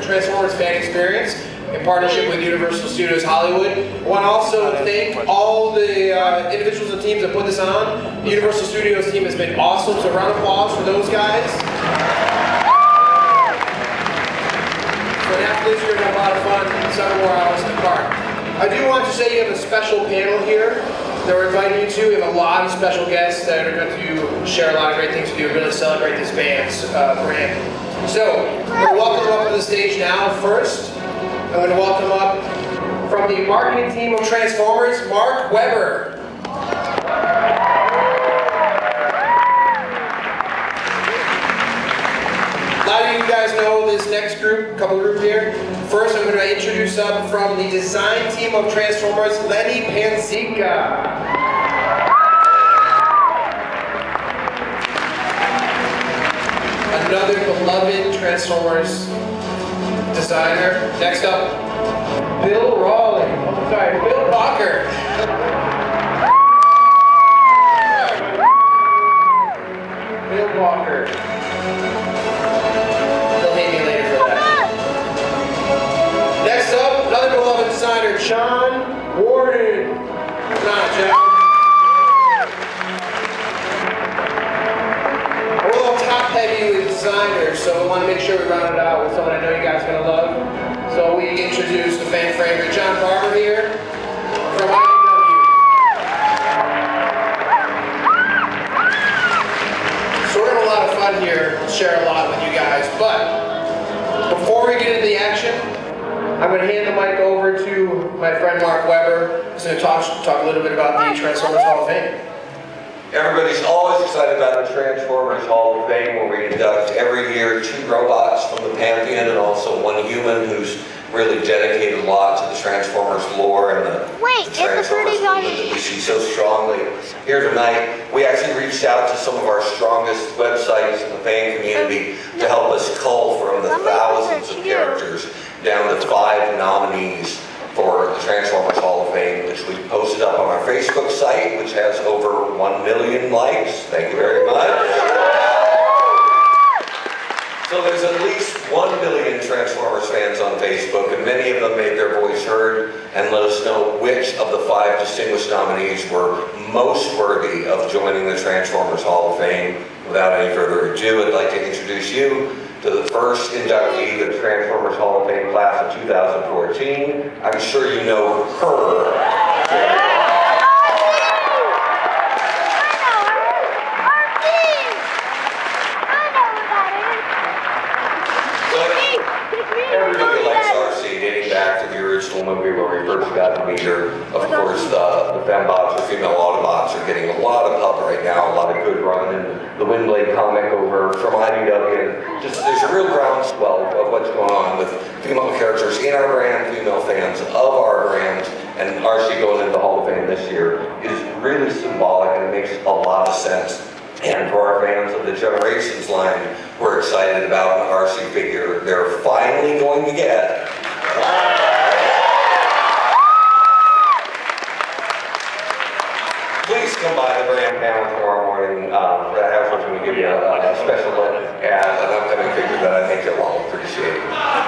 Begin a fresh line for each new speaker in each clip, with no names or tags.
Transformers fan experience in partnership with Universal Studios Hollywood. I want to also thank all the individuals and teams that put this on. The Universal Studios team has been awesome, so round of applause for those guys. So after this, you're going to have a lot of fun 7 more hours in the park. I do want to say you have a special panel here that we're inviting you to. We have a lot of special guests that are going to share a lot of great things with you and really celebrate this band's brand. So, we're going to welcome up to the stage now. First, I'm going to welcome up from the marketing team of Transformers, Mark Weber. A lot of you guys know this next group, couple group here. First, I'm going to introduce up from the design team of Transformers, Lenny Panzica. Another beloved Transformers designer. Next up, Bill Rawley. Oh, sorry, Bill Walker. Bill Walker. They'll hate me later for that. Next up, another beloved designer, John Warden. Come on, John. We're a little top heavy with designers, so we want to make sure we round it out with someone I know you guys are going to love. So we introduce the fan favorite John Barber here from IDW. So we're going to have a lot of fun here, share a lot with you guys, but before we get into the action, I'm going to hand the mic over to my friend Mark Weber, who's going to talk a little bit about the Transformers Hall of Fame.
Everybody's always excited about the Transformers Hall of Fame, where we induct every year 2 robots from the Pantheon and also 1 human who's really dedicated a lot to the Transformers lore and the Transformers movement that we see so strongly. Here tonight, we actually reached out to some of our strongest websites in the fan community to help us cull from the thousands of characters down to 5 nominees for the Transformers Hall of Fame, which we posted up on our Facebook site, which has over 1 million likes. Thank you very much. So there's at least 1 million Transformers fans on Facebook, and many of them made their voice heard and let us know which of the 5 distinguished nominees were most worthy of joining the Transformers Hall of Fame. Without any further ado, I'd like to introduce you to the first inductee of the Transformers Hall of Fame class of 2014. I'm sure you know her. Everybody likes RC, dating back to the original movie where we first got to meet her. Of course, the fembots or female Autobots are getting a lot of pub right now, a lot of good run in the Windblade comic over from IDW. And just there's a real groundswell of what's going on with female characters in our brand, female fans of our brand, and RC going into the Hall of Fame this year is really symbolic and it makes a lot of sense. And for our fans of the Generations line, we're excited about an RC figure they're finally going to get. Please come by the brand panel tomorrow morning. That house is going to give you a special look at an upcoming figure that I think you'll all appreciate.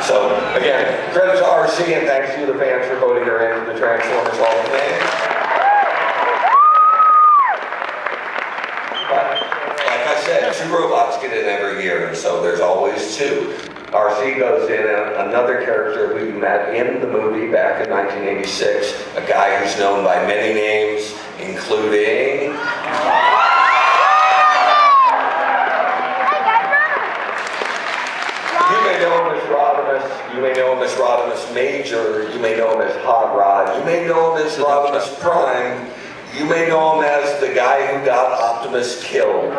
So again, credit to RC and thanks to the fans for voting her into the Transformers Hall of Fame. Like I said, 2 robots get in every year, and so there's always 2. RC goes in, and another character who you met in the movie back in 1986, a guy who's known by many names, including... You may know him as Rodimus, you may know him as Rodimus Major, you may know him as Hot Rod, you may know him as Rodimus Prime, you may know him as the guy who got Optimus killed.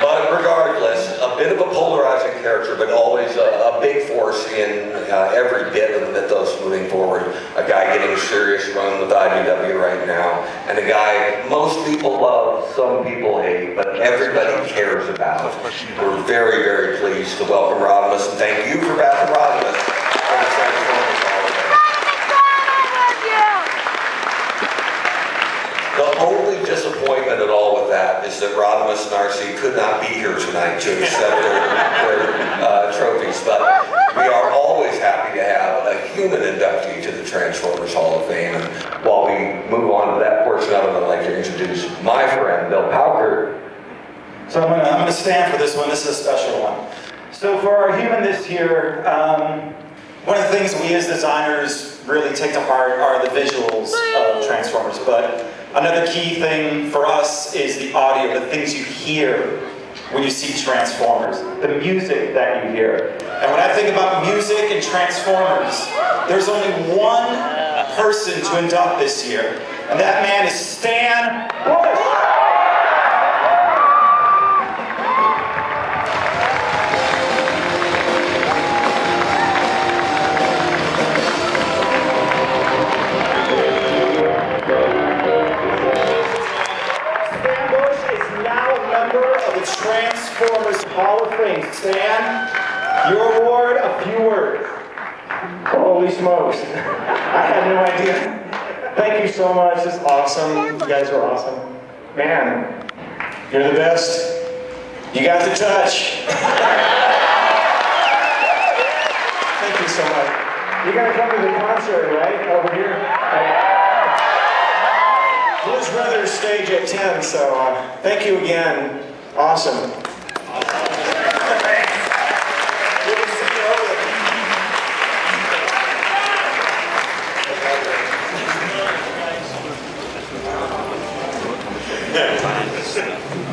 But regardless, a bit of a polarizing character, but always a big force in every bit of the mythos moving forward. A guy getting a serious run with IDW right now, and a guy most people love, some people hate, but everybody cares about. We're very, very pleased to welcome Rodimus, and thank you for backing Rodimus. The only disappointment at all with that is that Rodimus and RC University could not be here tonight to accept their trophies, but we are always happy to have a human inductee to the Transformers Hall of Fame. And while we move on to that portion of it, I'd like to introduce my friend, Bill Pauker.
So I'm gonna stand for this one. This is a special one. So for our human this year, one of the things we as designers really take to heart are the visuals of Transformers. But another key thing for us is the audio, the things you hear when you see Transformers, the music that you hear. And when I think about music and Transformers, there's only one person to induct this year, and that man is Stan Bush. Transformers Hall of Fame. Stan, your award, a few words.
Holy smokes. I had no idea. Thank you so much. It's awesome. You guys are awesome. Man, you're the best.
You got the touch.
Thank you so much. You're going to come to the concert, right? Over here? Blues Brothers stage at 10, so thank you again. Awesome. Good to see you.